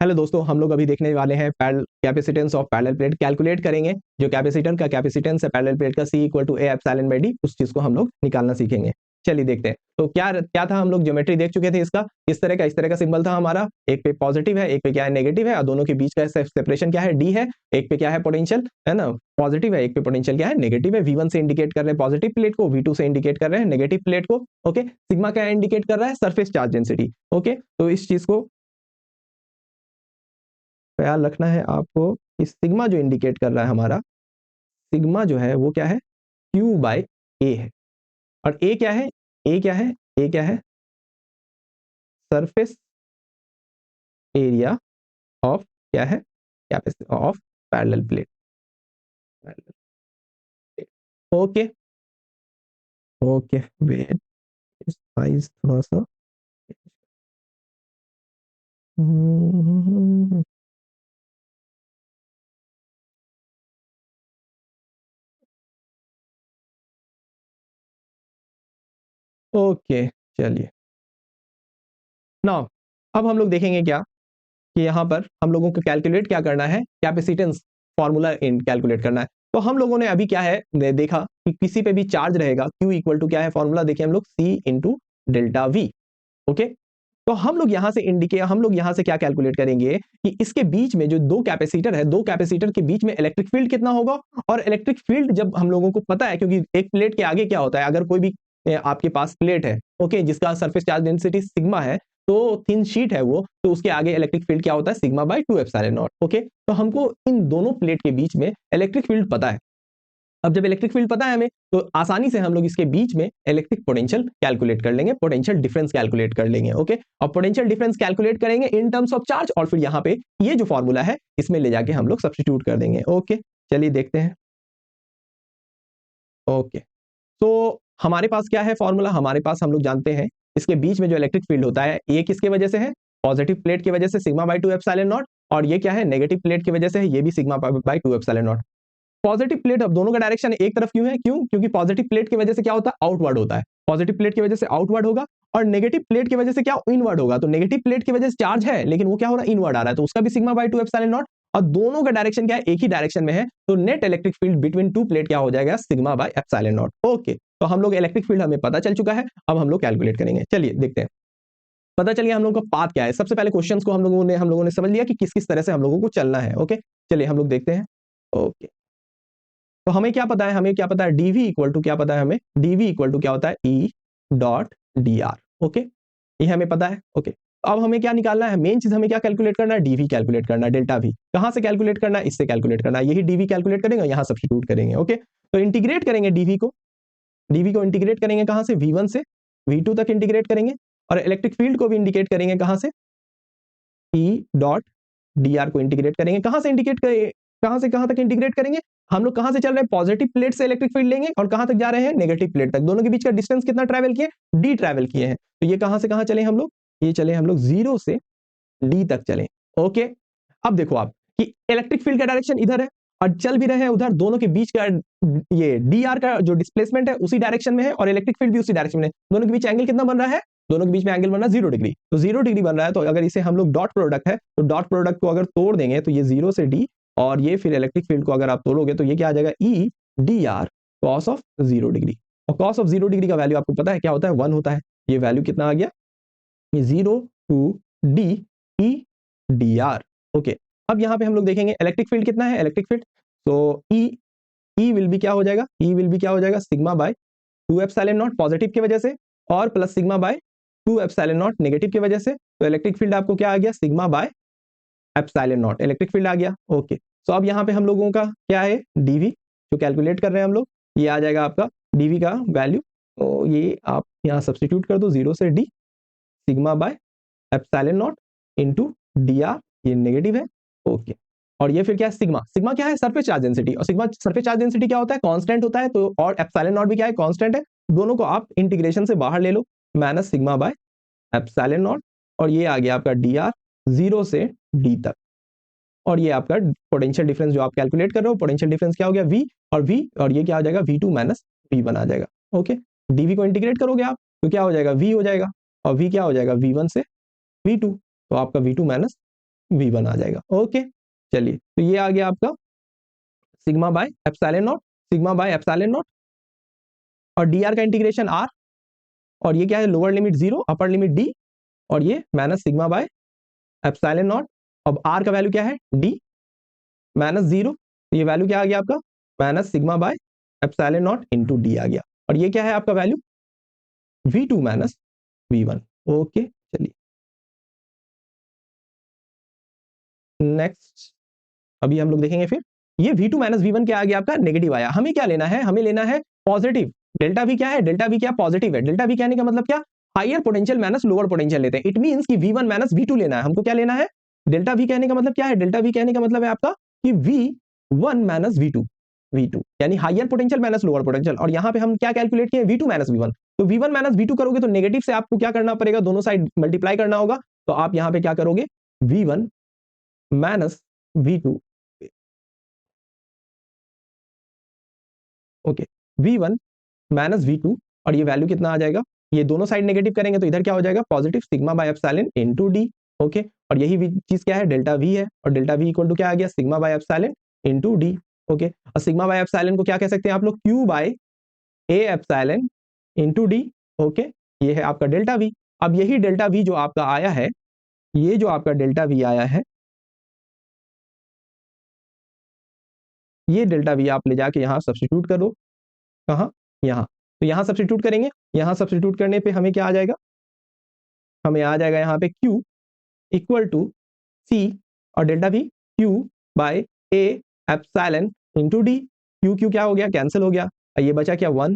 Hello दोस्तों, हम लोग अभी देखने वाले हैं capacitance of parallel plate. Calculate करेंगे जो कैपेसिटर का कैपेसिटेंस है पैरेलल प्लेट का, C equal to A epsilon by D, उस चीज को हम लोग निकालना सीखेंगे। चलिए देखते हैं। तो क्या क्या था, हम लोग ज्योमेट्री देख चुके थे इसका। इस तरह का सिंबल था हमारा। एक पे पॉजिटिव है, एक पे क्या है नेगेटिव है, और दोनों के बीच का सेपरेशन क्या है, डी है। एक पे क्या है पोटेंशियल, है ना, पॉजिटिव है, एक पे पोटेंशियल क्या है नेगेटिव है। V1 से इंडिकेट कर रहे हैं पॉजिटिव प्लेट को, V2 से इंडिकेट कर रहे हैं नेगेटिव प्लेट को। ओके, सिग्मा क्या इंडिकेट कर रहा है, सरफेस चार्ज डेंसिटी। ओके, तो इस चीज को ख्याल रखना है आपको कि सिग्मा जो इंडिकेट कर रहा है हमारा, सिग्मा जो है वो क्या है, Q बाय ए है। और ए क्या है, ए क्या है, ए क्या है, सरफेस एरिया ऑफ क्या है, capacity of parallel plate. Okay okay, wait size थोड़ा सा ओके। चलिए नाउ अब हम लोग देखेंगे क्या कि यहाँ पर हम लोगों को कैलकुलेट क्या करना है, कैपेसिटेंस फॉर्मूला इन कैलकुलेट करना है। तो हम लोगों ने अभी क्या है देखा कि किसी पे भी चार्ज रहेगा, Q इक्वल टू क्या है फॉर्मूला, देखिए हम लोग C into delta we. Okay, तो हम लोग यहाँ से क्या कैलकुलेट करेंगे कि इसके बीच में जो दो कैपेसिटर है, दो कैपेसिटर के बीच में इलेक्ट्रिक फील्ड कितना होगा। और इलेक्ट्रिक फील्ड जब हम लोगों को पता है, क्योंकि एक प्लेट के आगे क्या होता है, अगर कोई भी आपके पास प्लेट है, ओके, जिसका सरफेस चार्ज डेंसिटी सिग्मा है, तो थिन शीट है वो, तो उसके आगे इलेक्ट्रिक फील्ड क्या होता है, sigma bye 2 epsilon not. Okay, तो हमको इन दोनों प्लेट के बीच में इलेक्ट्रिक फील्ड पता है। अब जब इलेक्ट्रिक फील्ड पता है हमें, तो आसानी से हम लोग इसके बीच में इलेक्ट्रिक पोटेंशियल कैलकुलेट कर लेंगे, पोटेंशियल डिफरेंस कैलकुलेट कर लेंगे। ओके, और पोटेंशियल डिफरेंस कैलकुलेट करेंगे इन टर्म्स ऑफ चार्ज, और फिर यहाँ पे ये जो फॉर्मूला है इसमें ले जाके हम लोग सब्स्टिट्यूट कर देंगे। ओके, चलिए देखते हैं। ओके, तो हमारे पास क्या है फॉर्मूला, हमारे पास हम लोग जानते हैं इसके बीच में जो इलेक्ट्रिक फील्ड होता है, ये किसके वजह से है, पॉजिटिव प्लेट की वजह से, सिग्मा बाय 2 एप्सिलॉन नॉट। और ये क्या है, नेगेटिव प्लेट की वजह से है, ये भी sigma bye 2 epsilon not. Positive plate अब दोनों का डायरेक्शन एक तरफ क्यों है, क्योंकि पॉजिटिव प्लेट की वजह से क्या होता है, आउटवर्ड होता है। पॉजिटिव प्लेट की वजह से आउटवर्ड होगा, और नेगेटिव प्लेट की वजह से क्या, इनवर्ड होगा। तो नेगेटिव प्लेट की वजह से चार्ज है, लेकिन वो क्या हो रहा है, इनवर्ड आ रहा है, तो उसका भी सिग्मा बाय 2 एप्सिलॉन नॉट। और दोनों का डायरेक्शन क्या है, एक ही डायरेक्शन में है, तो net electric field between two plate क्या हो जाएगा, sigma by epsilon not. Okay, तो हम लोग इलेक्ट्रिक फील्ड हमें पता चल चुका है, अब हम लोग कैलकुलेट करेंगे। चलिए देखते हैं, पता चल गया हम लोग का पाथ क्या है। सबसे पहले क्वेश्चंस को हम लोगों ने समझ लिया कि किस किस तरह से हम लोगों को चलना है। ओके, चलिए हम लोग देखते हैं। ओके, तो हमें क्या पता है, हमें क्या पता है, dv इक्वल टू क्या पता है हमें, dv इक्वल टू क्या होता है, E डॉट dr। ओके, ये हमें पता है। ओके, अब हमें क्या निकालना है, मेन चीज हमें क्या कैलकुलेट करना है, dv कैलकुलेट करना है, डेल्टा v कहां से कैलकुलेट करना है, इससे कैलकुलेट करना है, यही dv कैलकुलेट करेंगे, यहां सब्स्टिट्यूट करेंगे। ओके, तो इंटीग्रेट करेंगे dv को इंटीग्रेट करेंगे कहां से, v1 से v2 तक इंटीग्रेट करेंगे, और इलेक्ट्रिक फील्ड को भी इंडिकेट करेंगे कहां से, E डॉट dr को इंटीग्रेट करेंगे, कहां से इंडिकेट करेंगे, कहां से कहां तक इंटीग्रेट करेंगे, हम लोग कहां से चल रहे हैं, पॉजिटिव प्लेट से इलेक्ट्रिक फील्ड लेंगे, और कहां तक जा रहे हैं, नेगेटिव प्लेट तक। दोनों के बीच का डिस्टेंस कितना ट्रैवल किए, d ट्रैवल किए हैं। तो ये कहां से कहां चले हम लोग, ये चले हम लोग 0 से d तक चले। ओके, अब देखो आप कि इलेक्ट्रिक फील्ड का डायरेक्शन इधर है, और चल भी रहे हैं उधर, दोनों के बीच का ये dr का जो डिस्प्लेसमेंट है उसी डायरेक्शन में है, और इलेक्ट्रिक फील्ड भी उसी डायरेक्शन में है। दोनों के बीच एंगल कितना बन रहा है, दोनों के बीच में एंगल बन रहा है 0 डिग्री। तो 0 डिग्री बन रहा है, तो अगर इसे हम लोग डॉट प्रोडक्ट है, तो डॉट प्रोडक्ट को अगर तोड़ देंगे तो ये 0 से d, और ये फिर इलेक्ट्रिक फील्ड को अगर आप तोड़ोगे तो ये क्या आ जाएगा, E dr cos of 0 degree. और cos ऑफ 0 डिग्री का वैल्यू आपको पता है क्या होता है, 1 होता है। ये वैल्यू कितना आ गया, ये 0 to d E dr। Okay, अब यहाँ पे हम लोग देखेंगे इलेक्ट्रिक फील्ड कितना है, इलेक्ट्रिक फील्ड, तो E विल भी क्या हो जाएगा, E विल भी क्या हो जाएगा, sigma bye 2 epsilon not positive की वजह से, और plus sigma bye 2 epsilon not negative की वजह से। तो इलेक्ट्रिक फील्ड आपको क्या आ गया, sigma by epsilon not electric field आ गया। ओके, तो अब यहाँ पे हम लोगों का क्या है, dv जो कैलकुलेट कर रहे हैं हम लोग, ये आ जाएगा आपका dv का वैल्यू, तो ये आप यहाँ सब्स्टिट्यूट कर दो, 0 से d sigma by epsilon not into dr, ये नेगेटिव है। ओके, और ये फिर क्या है, सिग्मा, सिग्मा क्या है, सरफेस चार्ज डेंसिटी, और सिग्मा सरफेस चार्ज डेंसिटी क्या होता है, कांस्टेंट होता है, तो और एप्सिलॉन नॉट भी क्या है, कांस्टेंट है। दोनों को आप इंटीग्रेशन से बाहर ले लो, minus sigma by epsilon not, और ये आ गया आपका dr 0 से d तक। और ये आपका पोटेंशियल डिफरेंस जो आप कैलकुलेट कर रहे हो, पोटेंशियल डिफरेंस क्या हो गया, v, और ये क्या आ जाएगा, v2 माइनस v1 आ जाएगा। ओके, dv को इंटीग्रेट करोगे आप तो क्या हो जाएगा, v हो जाएगा, और v क्या हो जाएगा, v1 से v2, तो आपका v2 माइनस V1 आ जाएगा। ओके, चलिए, तो ये आ गया आपका sigma by epsilon not, sigma by epsilon not, और dr का इंटीग्रेशन r, और ये क्या है, lower limit 0 upper limit d, और ये minus sigma by epsilon not. अब r का वैल्यू क्या है, d माइनस 0, ये वैल्यू क्या आ गया आपका, minus sigma by epsilon not into D आ गया, और ये क्या है आपका वैल्यू, V2 माइनस V1। ओके, चलिए नेक्स्ट, अभी हम लोग देखेंगे फिर ये V2 माइनस V1 क्या आ गया आपका, नेगेटिव आया। हमें क्या लेना है, हमें लेना है पॉजिटिव। डेल्टा V क्या है, डेल्टा V क्या पॉजिटिव है। डेल्टा V कहने का मतलब क्या, higher potential minus lower potential लेते हैं। इट मींस कि V1 माइनस V2 लेना है हमको। क्या लेना है, डेल्टा V कहने का मतलब क्या है, डेल्टा V कहने का मतलब है आपका कि V1 माइनस V2 यानी higher potential minus lower potential, और यहाँ पे हम क्या कैलकुलेट किए, V2 माइनस V1। तो V1 माइनस V2 करोगे तो नेगेटिव से आपको क्या करना पड़ेगा, दोनों साइड मल्टीप्लाई करना होगा। तो आप यहाँ पे क्या करोगे, V1 minus V2, okay, V1 minus V2, और ये वैल्यू कितना आ जाएगा, ये दोनों साइड नेगेटिव करेंगे तो इधर क्या हो जाएगा, positive sigma by epsilon into D. Okay, और यही चीज क्या है, डेल्टा V है, और डेल्टा V इक्वल टू क्या आ गया, sigma by epsilon into D. Okay, और सिग्मा बाय एप्सिलॉन को क्या कह सकते हैं आप लोग, Q by A epsilon into D. Okay, ये है आपका डेल्टा V। अब यही डेल्टा V जो आपका आया है, ये जो आपका डेल्टा V आया है, ये डेल्टा V आप ले जाके यहाँ सब्स्टिट्यूट कर दो। कहाँ, यहाँ, तो यहाँ सब्स्टिट्यूट करेंगे। यहाँ सब्स्टिट्यूट करने पे हमें क्या आ जाएगा, हमें आ जाएगा यहाँ पे Q इक्वल टू C, और delta V Q by A epsilon into D. Q Q क्या हो गया, कैंसिल हो गया, और ये बचा क्या, 1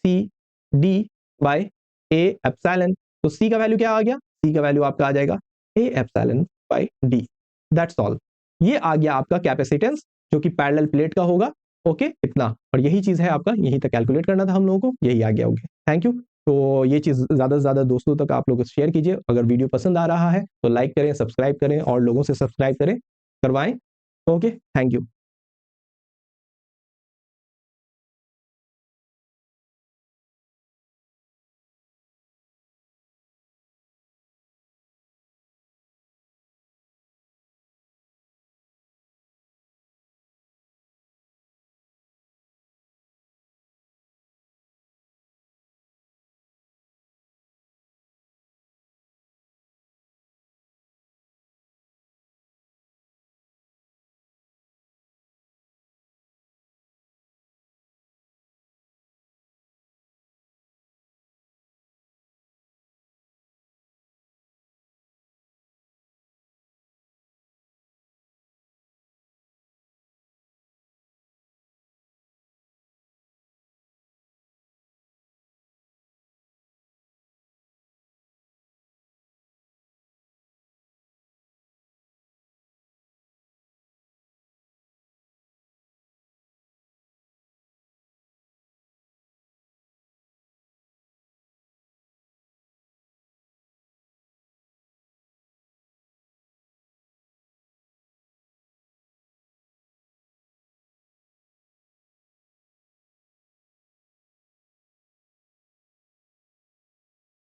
C D by A epsilon. तो C का वैल्यू क्या आ गया, C का वैल्यू आपका आ जाएगा A epsilon by D. That's all. ये आ गया आपका कैपेसिटेंस जो कि पैरेलल प्लेट का होगा। ओके, इतना, और यही चीज है आपका, यही तक कैलकुलेट करना था हम लोगों को, यही आ गया। Okay, thank you. तो ये चीज ज्यादा से ज्यादा दोस्तों तक आप लोग शेयर कीजिए। अगर वीडियो पसंद आ रहा है तो लाइक करें, सब्सक्राइब करें, और लोगों से सब्सक्राइब करें, करवाएं। Okay, thank you.